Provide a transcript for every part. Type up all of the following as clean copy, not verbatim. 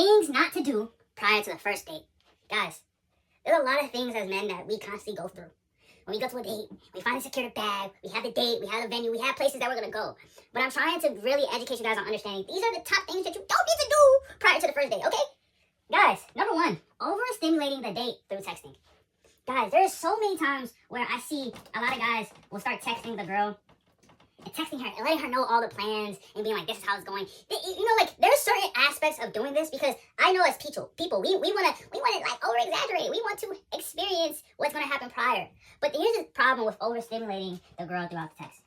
Things not to do prior to the first date. Guys, there's a lot of things as men that we constantly go through. When we go to a date, we finally secure the bag, we have the date, we have the venue, we have places that we're going to go. But I'm trying to really educate you guys on understanding these are the top things that you don't need to do prior to the first date, okay? Guys, number one, overstimulating the date through texting. Guys, there's so many times where I see a lot of guys will start texting the girl and texting her and letting her know all the plans and being like, this is how it's going. Like, there's certain aspects of doing this because I know as people, we want to like over exaggerate. We want to experience what's going to happen prior. But here's the problem with overstimulating the girl throughout the text,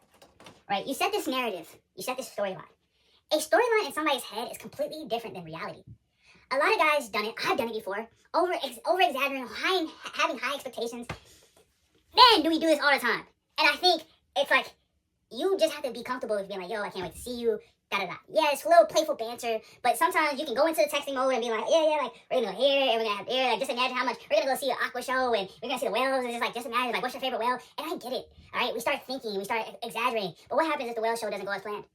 right? You set this narrative, you set this storyline. A storyline in somebody's head is completely different than reality. A lot of guys done it. I've done it before. Over exaggerating, having high expectations. Man, do we do this all the time? And I think it's like, you just have to be comfortable with being like, yo, I can't wait to see you, da-da-da. Yeah, it's a little playful banter, but sometimes you can go into the texting mode and be like, yeah, like, we're gonna go here, and we're gonna have there, like, just imagine how much, we're gonna go see an aqua show, and we're gonna see the whales, and just imagine, like, what's your favorite whale? And I get it, all right? We start thinking, we start exaggerating, but what happens if the whale show doesn't go as planned?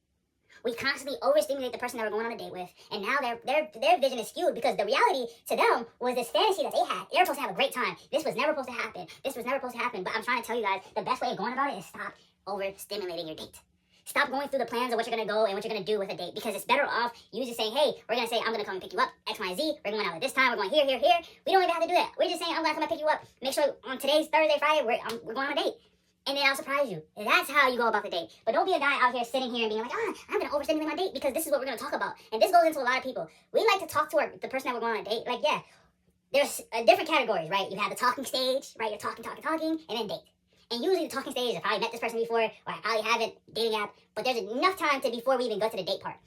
We constantly overstimulate the person that we're going on a date with, and now their vision is skewed because the reality to them was this fantasy that they had. They were supposed to have a great time. This was never supposed to happen. This was never supposed to happen. But I'm trying to tell you guys, the best way of going about it is stop overstimulating your date. Stop going through the plans of what you're going to go and what you're going to do with a date, because it's better off you just saying, hey, we're going to say, I'm going to come and pick you up, X, Y, Z. We're going out at this time. We're going here. We don't even have to do that. We're just saying, I'm going to come and pick you up. Make sure on today's Thursday, Friday, we're going on a date. And then I'll surprise you. That's how you go about the date. But don't be a guy out here sitting here and being like, I'm going to overstimulate my date because this is what we're going to talk about. And this goes into a lot of people. We like to talk to the person that we're going on a date. Like, yeah, there's different categories, right? You have the talking stage, right? You're talking, and then date. And usually the talking stage, I probably met this person before, or I probably haven't, dating app, but there's enough time before we even go to the date part.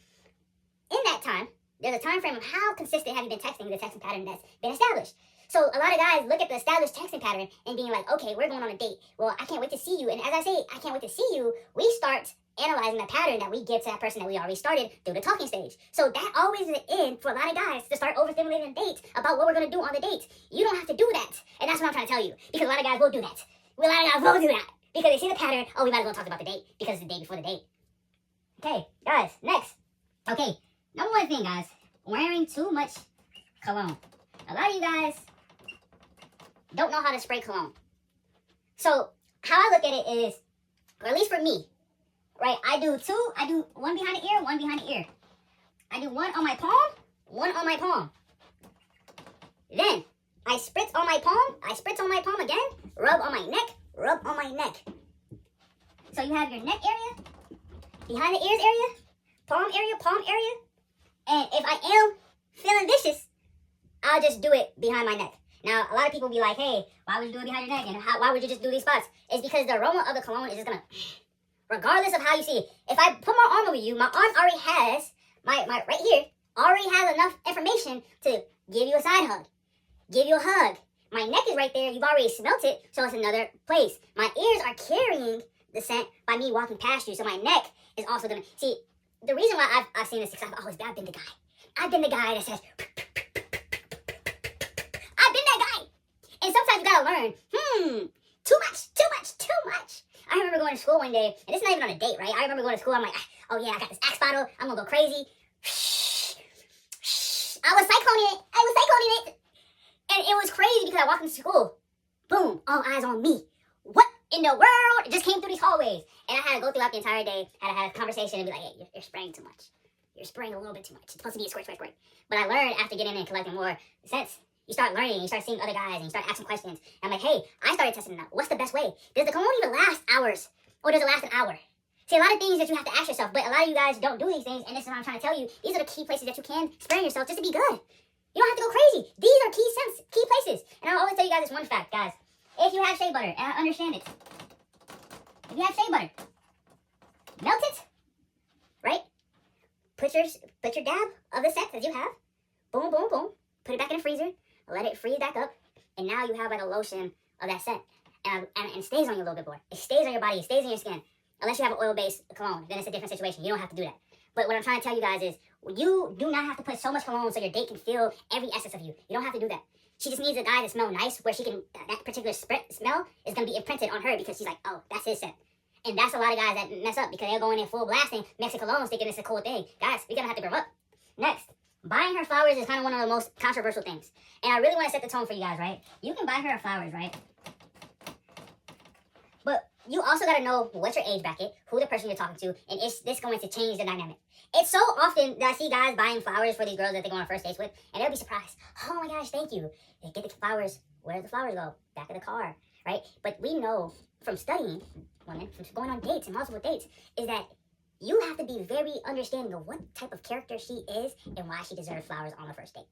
In that time, there's a time frame of how consistent have you been texting the texting pattern that's been established. So a lot of guys look at the established texting pattern and being like, okay, we're going on a date. Well, I can't wait to see you. And as I say, I can't wait to see you, we start analyzing the pattern that we give to that person that we already started through the talking stage. So that always is an end for a lot of guys to start overstimulating a date about what we're going to do on the date. You don't have to do that. And that's what I'm trying to tell you. Because a lot of guys will do that. A lot of guys will do that. Because they see the pattern, we might as well talk about the date because it's the day before the date. Okay, guys, next. Okay, number one thing, guys. Wearing too much cologne. A lot of you guys don't know how to spray cologne. So how I look at it is, or at least for me, right? I do one behind the ear, one behind the ear. I do one on my palm, one on my palm. Then I spritz on my palm again, rub on my neck, rub on my neck. So you have your neck area, behind the ears area, palm area. And if I am feeling vicious, I'll just do it behind my neck. Now, a lot of people be like, hey, why would you do it behind your neck? And why would you just do these spots? It's because the aroma of the cologne is just going to, regardless of how you see it. If I put my arm over you, my arm already has, my right here, already has enough information to give you a side hug, give you a hug. My neck is right there. You've already smelt it, so it's another place. My ears are carrying the scent by me walking past you, so my neck is also going to, see, the reason why I've seen this, because I've been the guy. I've been the guy that says, and sometimes you gotta learn, too much. I remember going to school one day, and this is not even on a date, right? I remember going to school, I'm like, oh yeah, I got this Axe bottle, I'm gonna go crazy. I was cycloning it. And it was crazy because I walked into school, boom, all eyes on me. What in the world? It just came through these hallways. And I had to go throughout the entire day, had to have a conversation and be like, hey, you're spraying too much. You're spraying a little bit too much. It's supposed to be a squirt. But I learned after getting in and collecting more sense. You start learning, you start seeing other guys, and you start asking questions. And I'm like, hey, I started testing it out. What's the best way? Does the cologne even last hours? Or does it last an hour? See, a lot of things that you have to ask yourself, but a lot of you guys don't do these things, and this is what I'm trying to tell you. These are the key places that you can spray yourself just to be good. You don't have to go crazy. These are key places. And I'll always tell you guys this one fact, guys. If you have shea butter, and I understand it. If you have shea butter, melt it, right? Put your dab of the scent that you have. Boom, boom, boom. Put it back in the freezer. Let it freeze back up. And now you have like a lotion of that scent. And it stays on you a little bit more. It stays on your body. It stays in your skin. Unless you have an oil-based cologne. Then it's a different situation. You don't have to do that. But what I'm trying to tell you guys is, you do not have to put so much cologne so your date can feel every essence of you. You don't have to do that. She just needs a guy to smell nice, where she can, that particular smell is going to be imprinted on her because she's like, oh, that's his scent. And that's a lot of guys that mess up because they'll go in there full blasting, mix a cologne, thinking it's a cool thing. Guys, we're going to have to grow up. Next, buying her flowers is kind of one of the most controversial things. And I really want to set the tone for you guys, right? You can buy her flowers, right? But you also got to know what's your age bracket, who the person you're talking to, and is this going to change the dynamic? It's so often that I see guys buying flowers for these girls that they go on first dates with, and they'll be surprised. Oh my gosh, thank you. They get the flowers. Where do the flowers go? Back of the car, right? But we know from studying women, from going on dates and multiple dates, is that you have to be very understanding of what type of character she is and why she deserves flowers on the first date.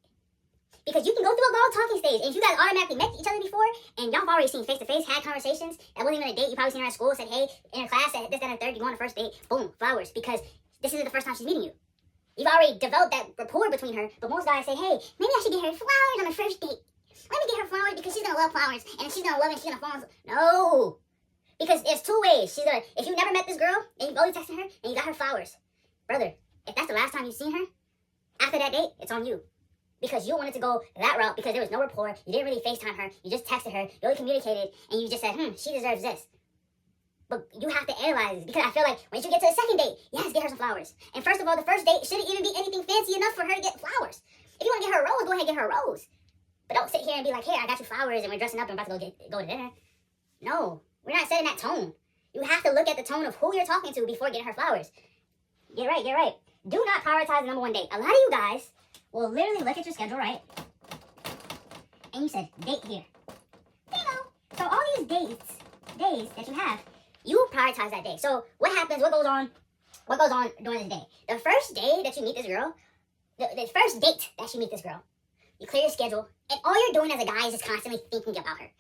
Because you can go through a long talking stage, and if you guys automatically met each other before, and y'all have already seen face-to-face, had conversations, that wasn't even a date, you probably seen her at school, said, hey, in her class, at this, that, and the third, you go on a first date, boom, flowers, because this isn't the first time she's meeting you. You've already developed that rapport between her, but most guys say, hey, maybe I should get her flowers on the first date. Let me get her flowers because she's going to love flowers, and if she's going to love it, she's going to fall in love. No! Because there's two ways. If you never met this girl, and you've only texted her, and you got her flowers, brother, if that's the last time you've seen her, after that date, it's on you. Because you wanted to go that route because there was no rapport, you didn't really FaceTime her, you just texted her, you only communicated, and you just said, she deserves this. But you have to analyze this, because I feel like once you get to the second date, yes, get her some flowers. And first of all, the first date shouldn't even be anything fancy enough for her to get flowers. If you want to get her a rose, go ahead and get her a rose. But don't sit here and be like, hey, I got you flowers, and we're dressing up and about to go to dinner. No, we're not setting that tone. You have to look at the tone of who you're talking to before getting her flowers. Get right. Do not prioritize the number one date. A lot of you guys will literally look at your schedule, right? And you said, date here. Bingo. So all these days that you have, you prioritize that day. So what happens, what goes on during the day? The first day that you meet this girl, the first date that you meet this girl, you clear your schedule, and all you're doing as a guy is just constantly thinking about her.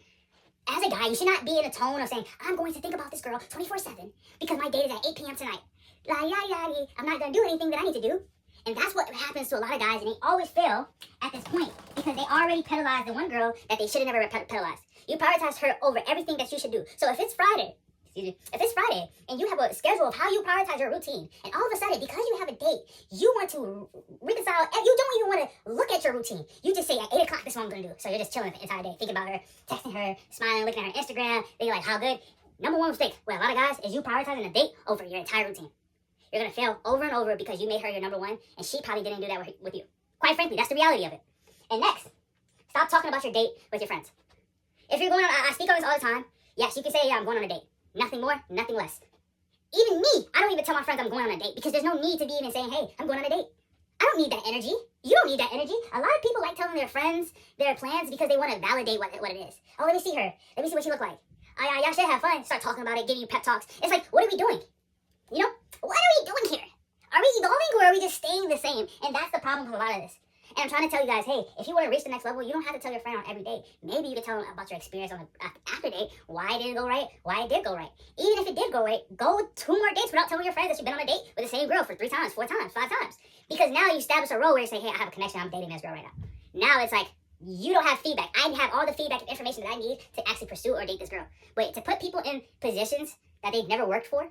As a guy, you should not be in a tone of saying, I'm going to think about this girl 24/7 because my date is at 8 p.m. tonight. I'm not going to do anything that I need to do. And that's what happens to a lot of guys, and they always fail at this point because they already penalized the one girl that they should have never penalized. You prioritize her over everything that you should do. So if it's Friday, and you have a schedule of how you prioritize your routine, and all of a sudden, because you have a date, you want to reconcile, and you don't even want to look at your routine. You just say, at 8 o'clock, this is what I'm going to do. So you're just chilling the entire day, thinking about her, texting her, smiling, looking at her Instagram, thinking like, how good. Number one mistake with a lot of guys is you prioritizing a date over your entire routine. You're going to fail over and over because you made her your number one, and she probably didn't do that with you. Quite frankly, that's the reality of it. And next, stop talking about your date with your friends. If you're going on, I speak on this all the time. Yes, you can say, yeah, I'm going on a date. Nothing more, nothing less. Even me, I don't even tell my friends I'm going on a date because there's no need to be even saying, hey, I'm going on a date. I don't need that energy. You don't need that energy. A lot of people like telling their friends their plans because they want to validate what it is. Oh, let me see her. Let me see what she look like. Y'all should have fun. Start talking about it, giving you pep talks. It's like, what are we doing? You know, what are we doing here? Are we evolving or are we just staying the same? And that's the problem with a lot of this. And I'm trying to tell you guys, hey, if you want to reach the next level, you don't have to tell your friend on every date. Maybe you can tell them about your experience on the after date, why it didn't go right, why it did go right. Even if it did go right, go 2 more dates without telling your friends that you've been on a date with the same girl for 3 times, 4 times, 5 times. Because now you establish a role where you say, hey, I have a connection, I'm dating this girl right now. Now it's like, you don't have feedback. I have all the feedback and information that I need to actually pursue or date this girl. But to put people in positions that they've never worked for,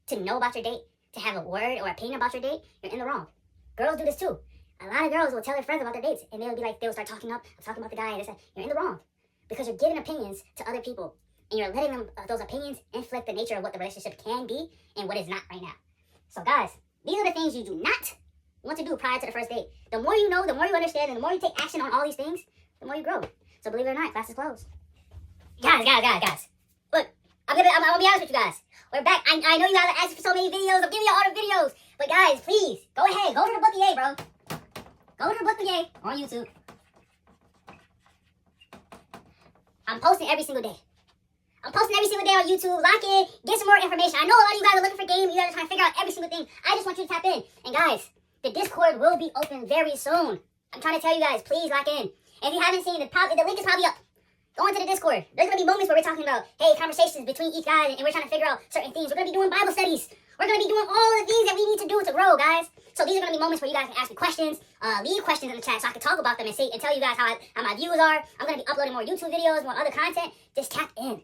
to know about your date, to have a word or opinion about your date, you're in the wrong. Girls do this too. A lot of girls will tell their friends about their dates, and they'll be like, they'll start talking about the guy, and they say, you're in the wrong. Because you're giving opinions to other people, and you're letting them, those opinions inflict the nature of what the relationship can be and what is not right now. So guys, these are the things you do not want to do prior to the first date. The more you know, the more you understand, and the more you take action on all these things, the more you grow. So believe it or not, class is closed. Guys. Look, I'm gonna be honest with you guys. We're back. I know you guys are asking for so many videos. I'm giving you all the videos. But guys, please, go ahead. Go to the Book of Yay, bro. Go to the Book of Yay on YouTube. I'm posting every single day. I'm posting every single day on YouTube. Lock in. Get some more information. I know a lot of you guys are looking for game. You guys are trying to figure out every single thing. I just want you to tap in. And guys, the Discord will be open very soon. I'm trying to tell you guys, please lock in. If you haven't seen the link is probably up. Go into the Discord. There's going to be moments where we're talking about, hey, conversations between each guy, and we're trying to figure out certain things. We're going to be doing Bible studies. We're going to be doing all the things that we need to do to grow, guys. So these are going to be moments where you guys can ask me questions, leave questions in the chat so I can talk about them and tell you guys how my views are. I'm going to be uploading more YouTube videos, more other content. Just tap in.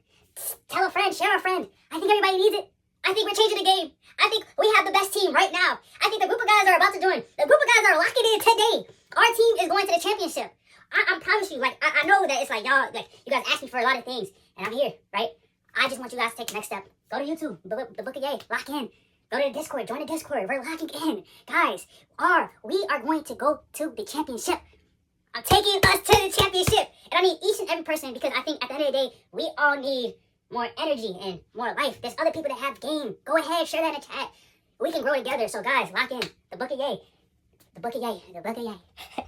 Tell a friend, share a friend. I think everybody needs it. I think we're changing the game. I think we have the best team right now. I think the group of guys are about to join. The group of guys are locking in today. Our team is going to the championship. I promise you, like, I know that it's like, y'all, like, you guys ask me for a lot of things, and I'm here, right? I just want you guys to take the next step. Go to YouTube, the Book of Yay, lock in. Go to the Discord. Join the Discord. We're locking in. Guys, we are going to go to the championship. I'm taking us to the championship. And I need each and every person because I think at the end of the day, we all need more energy and more life. There's other people that have game. Go ahead, share that in the chat. We can grow together. So guys, lock in. The Book of Yay. The Book of Yay. The Book of Yay.